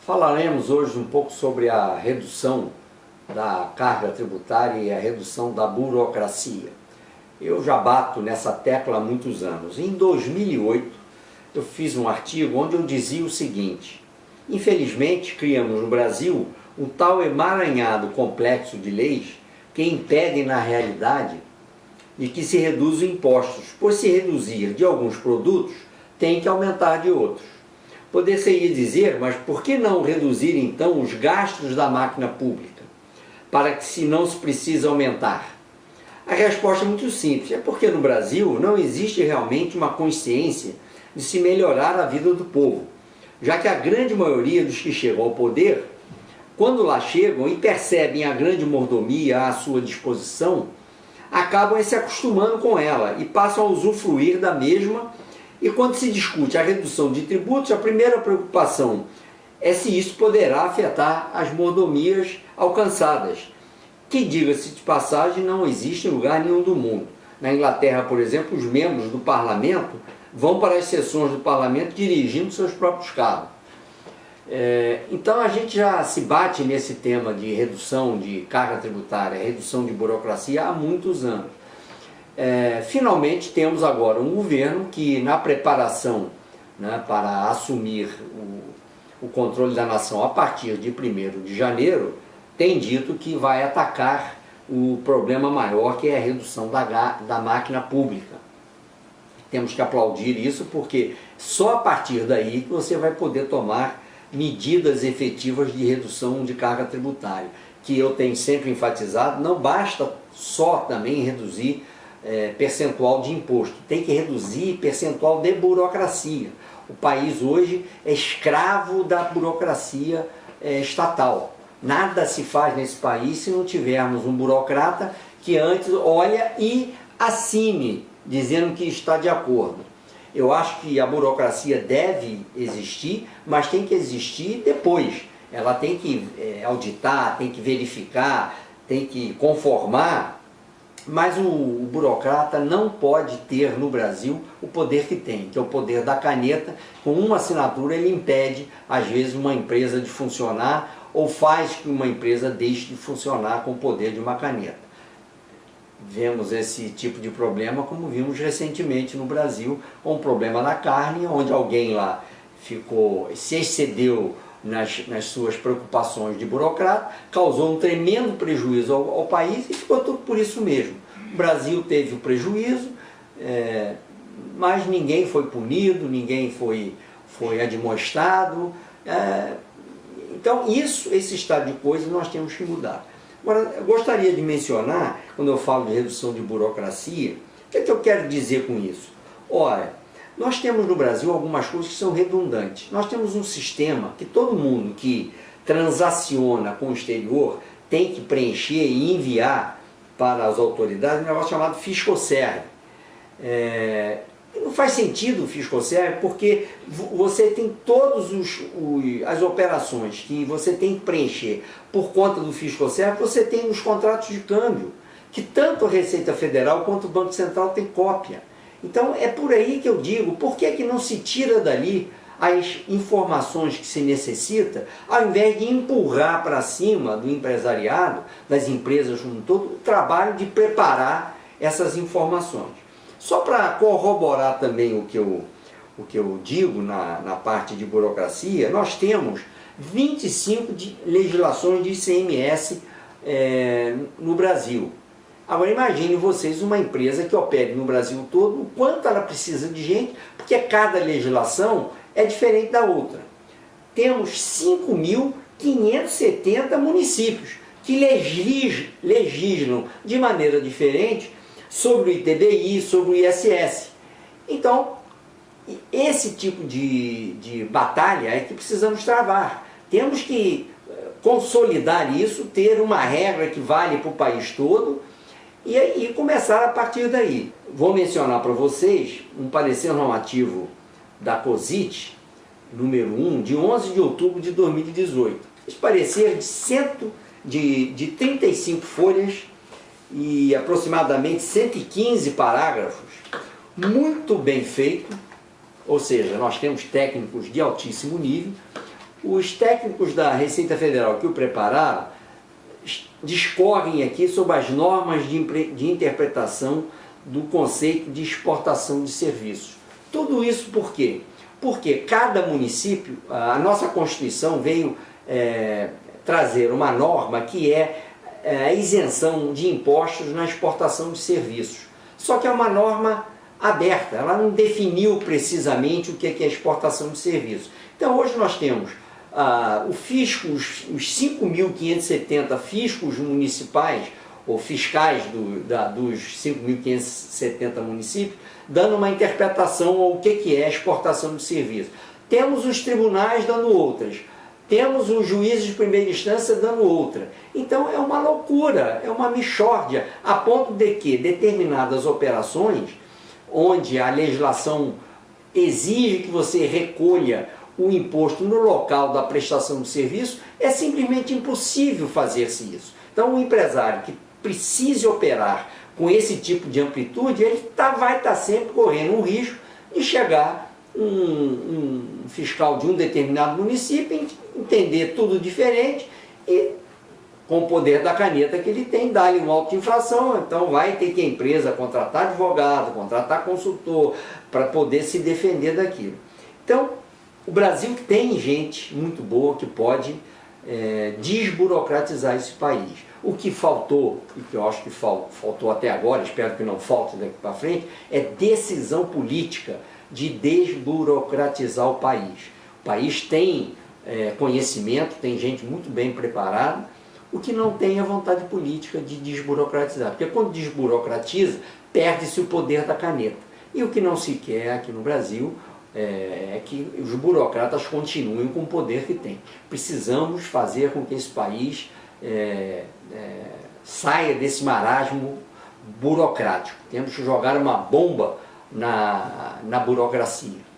Falaremos hoje um pouco sobre a redução da carga tributária e a redução da burocracia. Eu já bato nessa tecla há muitos anos. Em 2008, eu fiz um artigo onde eu dizia o seguinte: infelizmente, criamos no Brasil um tal emaranhado complexo de leis que impedem, na realidade, de que se reduzam impostos, pois se reduzir de alguns produtos, tem que aumentar de outros. Poder-se-ia dizer, mas por que não reduzir então os gastos da máquina pública, para que se não se precise aumentar? A resposta é muito simples, é porque no Brasil não existe realmente uma consciência de se melhorar a vida do povo, já que a grande maioria dos que chegam ao poder, quando lá chegam e percebem a grande mordomia à sua disposição, acabam se acostumando com ela e passam a usufruir da mesma. E quando se discute a redução de tributos, a primeira preocupação é se isso poderá afetar as mordomias alcançadas, que, diga-se de passagem, não existe em lugar nenhum do mundo. Na Inglaterra, por exemplo, os membros do parlamento vão para as sessões do parlamento dirigindo seus próprios carros. Então a gente já se bate nesse tema de redução de carga tributária, redução de burocracia há muitos anos. Finalmente temos agora um governo que, na preparação, né, para assumir o controle da nação a partir de 1º de janeiro, tem dito que vai atacar o problema maior, que é a redução da máquina pública. Temos que aplaudir isso, porque só a partir daí que você vai poder tomar medidas efetivas de redução de carga tributária, que eu tenho sempre enfatizado. Não basta só também reduzir percentual de imposto, tem que reduzir percentual de burocracia. O país hoje é escravo da burocracia estatal. Nada se faz nesse país se não tivermos um burocrata que antes olha e assine, dizendo que está de acordo. Eu acho que a burocracia deve existir, mas tem que existir depois. Ela tem que auditar, tem que verificar, tem que conformar. Mas o burocrata não pode ter no Brasil o poder que tem, que é o poder da caneta. Com uma assinatura ele impede, às vezes, uma empresa de funcionar ou faz que uma empresa deixe de funcionar com o poder de uma caneta. Vemos esse tipo de problema como vimos recentemente no Brasil, com um problema na carne, onde alguém lá se excedeu nas suas preocupações de burocrata, causou um tremendo prejuízo ao país e ficou tudo por isso mesmo. O Brasil teve o prejuízo, mas ninguém foi punido, ninguém foi admoestado. Então esse estado de coisas nós temos que mudar. Agora, eu gostaria de mencionar, quando eu falo de redução de burocracia, o que é que eu quero dizer com isso? Ora, nós temos no Brasil algumas coisas que são redundantes. Nós temos um sistema que todo mundo que transaciona com o exterior tem que preencher e enviar para as autoridades um negócio chamado Fiscoserv. Não faz sentido o Fiscoserv, porque você tem todas as operações que você tem que preencher por conta do Fiscoserv, você tem nos contratos de câmbio, que tanto a Receita Federal quanto o Banco Central tem cópia. Então é por aí que eu digo, por que que não se tira dali as informações que se necessita, ao invés de empurrar para cima do empresariado, das empresas como um todo, o trabalho de preparar essas informações. Só para corroborar também o que eu digo na parte de burocracia, nós temos 25 legislações de ICMS no Brasil. Agora imagine vocês uma empresa que opere no Brasil todo, o quanto ela precisa de gente, porque cada legislação é diferente da outra. Temos 5.570 municípios que legislam de maneira diferente sobre o ITBI, sobre o ISS. Então, esse tipo de batalha é que precisamos travar. Temos que consolidar isso, ter uma regra que vale para o país todo, e aí começar a partir daí. Vou mencionar para vocês um parecer normativo da COSIT, número 1, de 11 de outubro de 2018. Esse parecer de 35 folhas e aproximadamente 115 parágrafos, muito bem feito, ou seja, nós temos técnicos de altíssimo nível, Os técnicos da Receita Federal que o prepararam discorrem aqui sobre as normas de interpretação do conceito de exportação de serviços. Tudo isso por quê? Porque cada município, a nossa Constituição veio trazer uma norma que é a isenção de impostos na exportação de serviços. Só que é uma norma aberta, ela não definiu precisamente o que é exportação de serviços. Então hoje nós temos o fisco, os 5.570 fiscos municipais, ou fiscais dos 5.570 municípios, dando uma interpretação ao que é exportação de serviços. Temos os tribunais dando outras, temos os juízes de primeira instância dando outra. Então é uma loucura, é uma mixórdia, a ponto de que determinadas operações, onde a legislação exige que você recolha o imposto no local da prestação de serviço, é simplesmente impossível fazer-se isso. Então o empresário que precise operar com esse tipo de amplitude, ele vai estar sempre correndo um risco de chegar um fiscal de um determinado município, entender tudo diferente e, com o poder da caneta que ele tem, dar-lhe uma auto-infração. Então vai ter que a empresa contratar advogado, contratar consultor, para poder se defender daquilo. Então, o Brasil tem gente muito boa que pode desburocratizar esse país. O que faltou, e que eu acho que faltou até agora, espero que não falte daqui para frente, é decisão política de desburocratizar o país. O país tem conhecimento, tem gente muito bem preparada, o que não tem é vontade política de desburocratizar. Porque quando desburocratiza, perde-se o poder da caneta. E o que não se quer aqui no Brasil é que os burocratas continuem com o poder que têm. Precisamos fazer com que esse país saia desse marasmo burocrático. Temos que jogar uma bomba na burocracia.